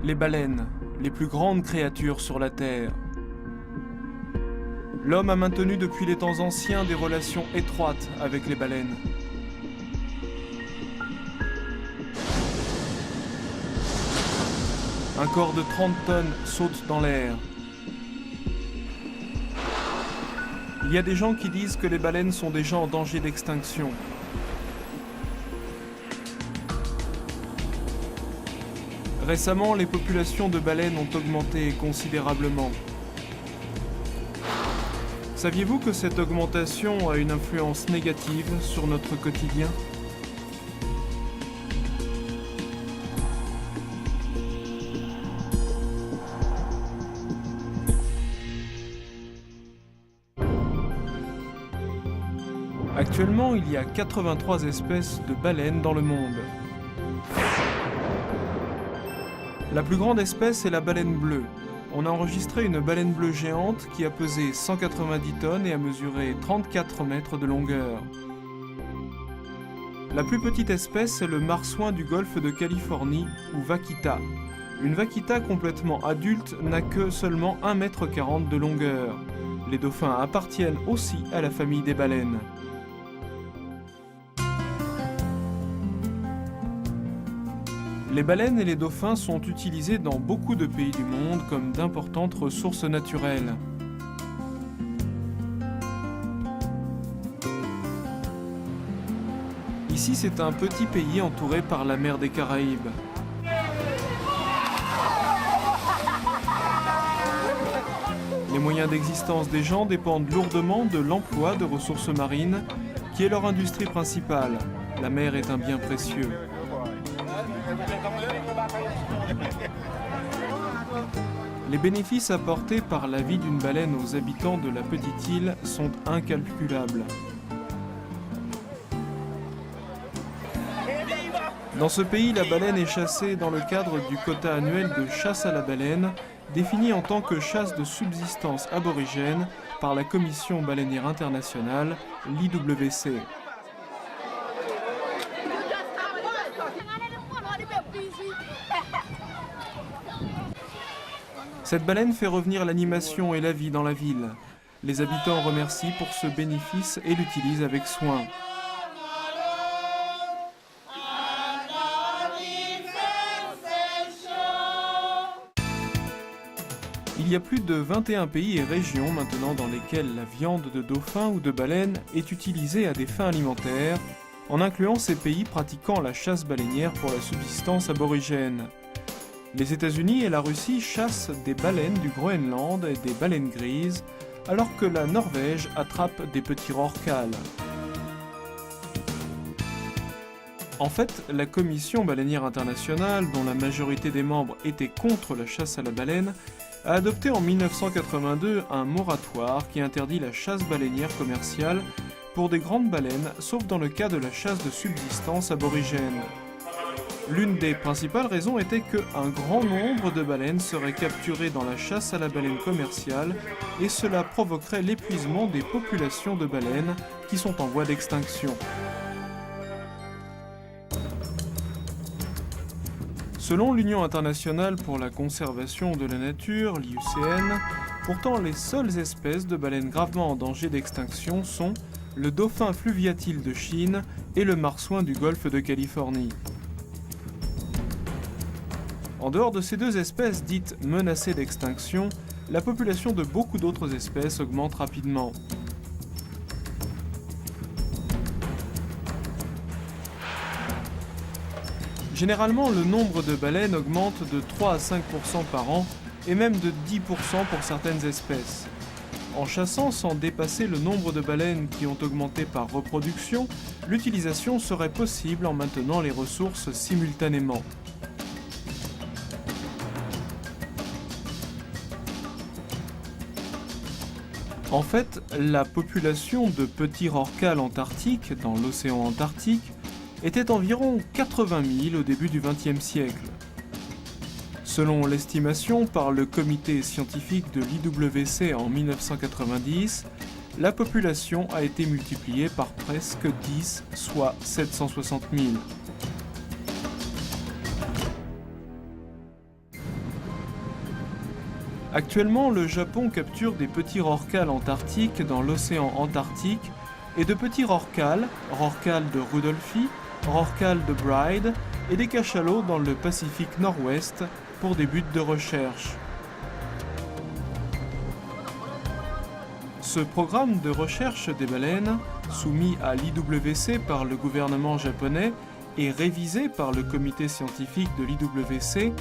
Les baleines, les plus grandes créatures sur la Terre. L'homme a maintenu depuis les temps anciens des relations étroites avec les baleines. Un corps de 30 tonnes saute dans l'air. Il y a des gens qui disent que les baleines sont déjà en danger d'extinction. Récemment, les populations de baleines ont augmenté considérablement. Saviez-vous que cette augmentation a une influence négative sur notre quotidien ? Actuellement, il y a 83 espèces de baleines dans le monde. La plus grande espèce est la baleine bleue. On a enregistré une baleine bleue géante qui a pesé 190 tonnes et a mesuré 34 mètres de longueur. La plus petite espèce est le marsouin du golfe de Californie, ou vaquita. Une vaquita complètement adulte n'a que seulement 1,40 m de longueur. Les dauphins appartiennent aussi à la famille des baleines. Les baleines et les dauphins sont utilisés dans beaucoup de pays du monde comme d'importantes ressources naturelles. Ici, c'est un petit pays entouré par la mer des Caraïbes. Les moyens d'existence des gens dépendent lourdement de l'emploi de ressources marines, qui est leur industrie principale. La mer est un bien précieux. Les bénéfices apportés par la vie d'une baleine aux habitants de la petite île sont incalculables. Dans ce pays, la baleine est chassée dans le cadre du quota annuel de chasse à la baleine, défini en tant que chasse de subsistance aborigène par la Commission baleinière internationale, l'IWC. Cette baleine fait revenir l'animation et la vie dans la ville. Les habitants remercient pour ce bénéfice et l'utilisent avec soin. Il y a plus de 21 pays et régions maintenant dans lesquels la viande de dauphin ou de baleine est utilisée à des fins alimentaires, en incluant ces pays pratiquant la chasse baleinière pour la subsistance aborigène. Les États-Unis et la Russie chassent des baleines du Groenland et des baleines grises, alors que la Norvège attrape des petits rorquals. En fait, la Commission baleinière internationale, dont la majorité des membres étaient contre la chasse à la baleine, a adopté en 1982 un moratoire qui interdit la chasse baleinière commerciale pour des grandes baleines, sauf dans le cas de la chasse de subsistance aborigène. L'une des principales raisons était qu'un grand nombre de baleines seraient capturées dans la chasse à la baleine commerciale et cela provoquerait l'épuisement des populations de baleines qui sont en voie d'extinction. Selon l'Union internationale pour la conservation de la nature, l'IUCN, pourtant les seules espèces de baleines gravement en danger d'extinction sont le dauphin fluviatile de Chine et le marsouin du golfe de Californie. En dehors de ces deux espèces dites menacées d'extinction, la population de beaucoup d'autres espèces augmente rapidement. Généralement, le nombre de baleines augmente de 3 à 5% par an et même de 10% pour certaines espèces. En chassant sans dépasser le nombre de baleines qui ont augmenté par reproduction, l'utilisation serait possible en maintenant les ressources simultanément. En fait, la population de petits rorquals antarctiques dans l'océan Antarctique était environ 80 000 au début du XXe siècle. Selon l'estimation par le comité scientifique de l'IWC en 1990, la population a été multipliée par presque 10, soit 760 000. Actuellement, le Japon capture des petits rorquals antarctiques dans l'océan Antarctique et de petits rorquals, rorquals de Rudolphi, rorquals de Bride et des cachalots dans le Pacifique Nord-Ouest pour des buts de recherche. Ce programme de recherche des baleines, soumis à l'IWC par le gouvernement japonais et révisé par le comité scientifique de l'IWC,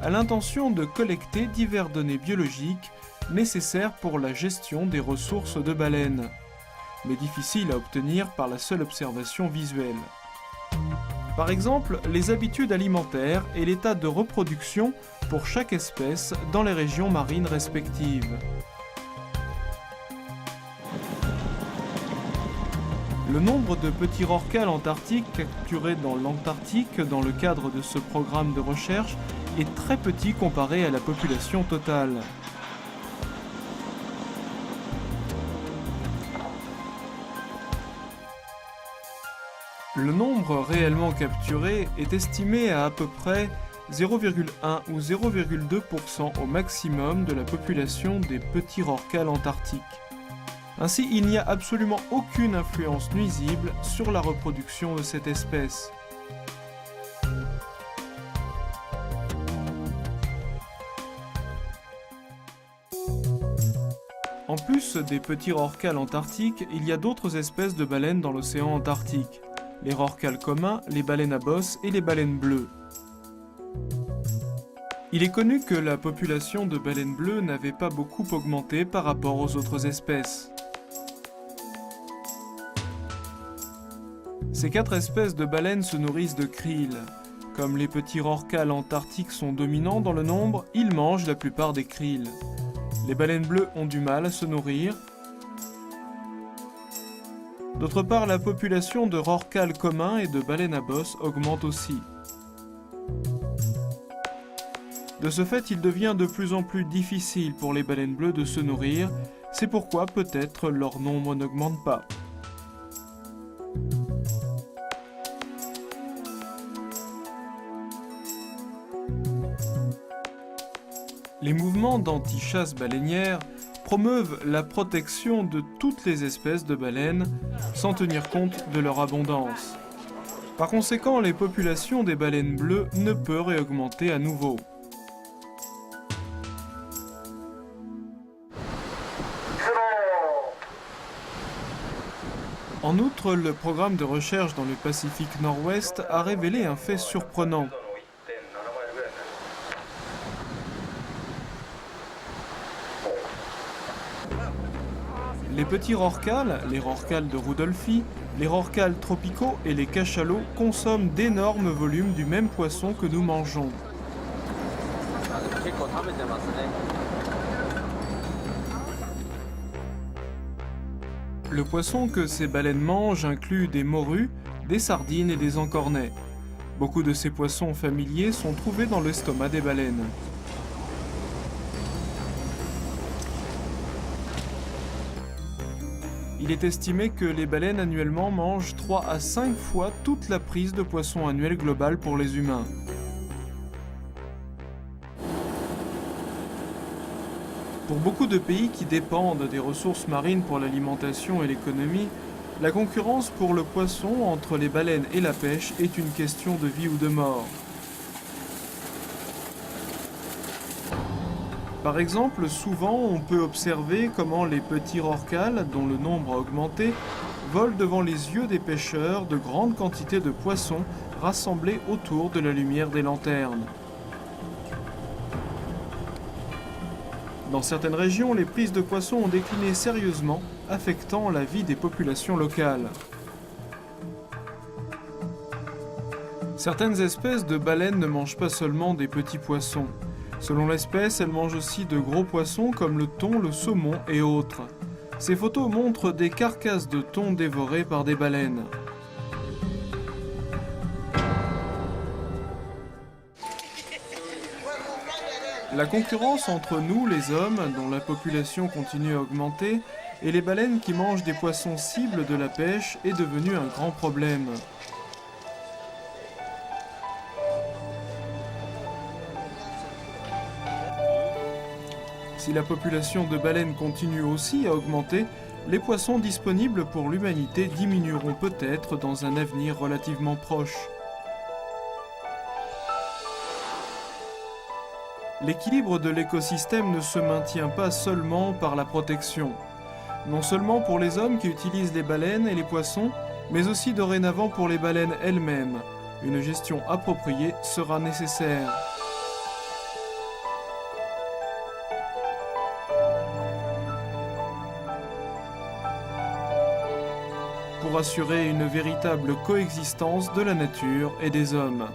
a l'intention de collecter diverses données biologiques nécessaires pour la gestion des ressources de baleines, mais difficiles à obtenir par la seule observation visuelle. Par exemple, les habitudes alimentaires et l'état de reproduction pour chaque espèce dans les régions marines respectives. Le nombre de petits rorquals antarctiques capturés dans l'Antarctique dans le cadre de ce programme de recherche est très petit comparé à la population totale. Le nombre réellement capturé est estimé à peu près 0,1 ou 0,2% au maximum de la population des petits rorquals antarctiques. Ainsi, il n'y a absolument aucune influence nuisible sur la reproduction de cette espèce. En plus des petits rorquals antarctiques, il y a d'autres espèces de baleines dans l'océan Antarctique. Les rorquals communs, les baleines à bosse et les baleines bleues. Il est connu que la population de baleines bleues n'avait pas beaucoup augmenté par rapport aux autres espèces. Ces 4 espèces de baleines se nourrissent de krill. Comme les petits rorquals antarctiques sont dominants dans le nombre, ils mangent la plupart des krills. Les baleines bleues ont du mal à se nourrir. D'autre part, la population de rorquals communs et de baleines à bosse augmente aussi. De ce fait, il devient de plus en plus difficile pour les baleines bleues de se nourrir, c'est pourquoi peut-être leur nombre n'augmente pas. Les mouvements d'anti-chasse baleinière promeuvent la protection de toutes les espèces de baleines sans tenir compte de leur abondance. Par conséquent, les populations des baleines bleues ne peuvent réaugmenter à nouveau. En outre, le programme de recherche dans le Pacifique Nord-Ouest a révélé un fait surprenant. Les petits rorquals, les rorquals de Rudolphi, les rorquals tropicaux et les cachalots consomment d'énormes volumes du même poisson que nous mangeons. Le poisson que ces baleines mangent inclut des morues, des sardines et des encornets. Beaucoup de ces poissons familiers sont trouvés dans l'estomac des baleines. Il est estimé que les baleines annuellement mangent 3 à 5 fois toute la prise de poisson annuelle globale pour les humains. Pour beaucoup de pays qui dépendent des ressources marines pour l'alimentation et l'économie, la concurrence pour le poisson entre les baleines et la pêche est une question de vie ou de mort. Par exemple, souvent on peut observer comment les petits rorquals, dont le nombre a augmenté, volent devant les yeux des pêcheurs de grandes quantités de poissons rassemblés autour de la lumière des lanternes. Dans certaines régions, les prises de poissons ont décliné sérieusement, affectant la vie des populations locales. Certaines espèces de baleines ne mangent pas seulement des petits poissons. Selon l'espèce, elles mangent aussi de gros poissons comme le thon, le saumon et autres. Ces photos montrent des carcasses de thon dévorées par des baleines. La concurrence entre nous, les hommes, dont la population continue à augmenter, et les baleines qui mangent des poissons cibles de la pêche est devenue un grand problème. Si la population de baleines continue aussi à augmenter, les poissons disponibles pour l'humanité diminueront peut-être dans un avenir relativement proche. L'équilibre de l'écosystème ne se maintient pas seulement par la protection. Non seulement pour les hommes qui utilisent les baleines et les poissons, mais aussi dorénavant pour les baleines elles-mêmes. Une gestion appropriée sera nécessaire. Pour assurer une véritable coexistence de la nature et des hommes.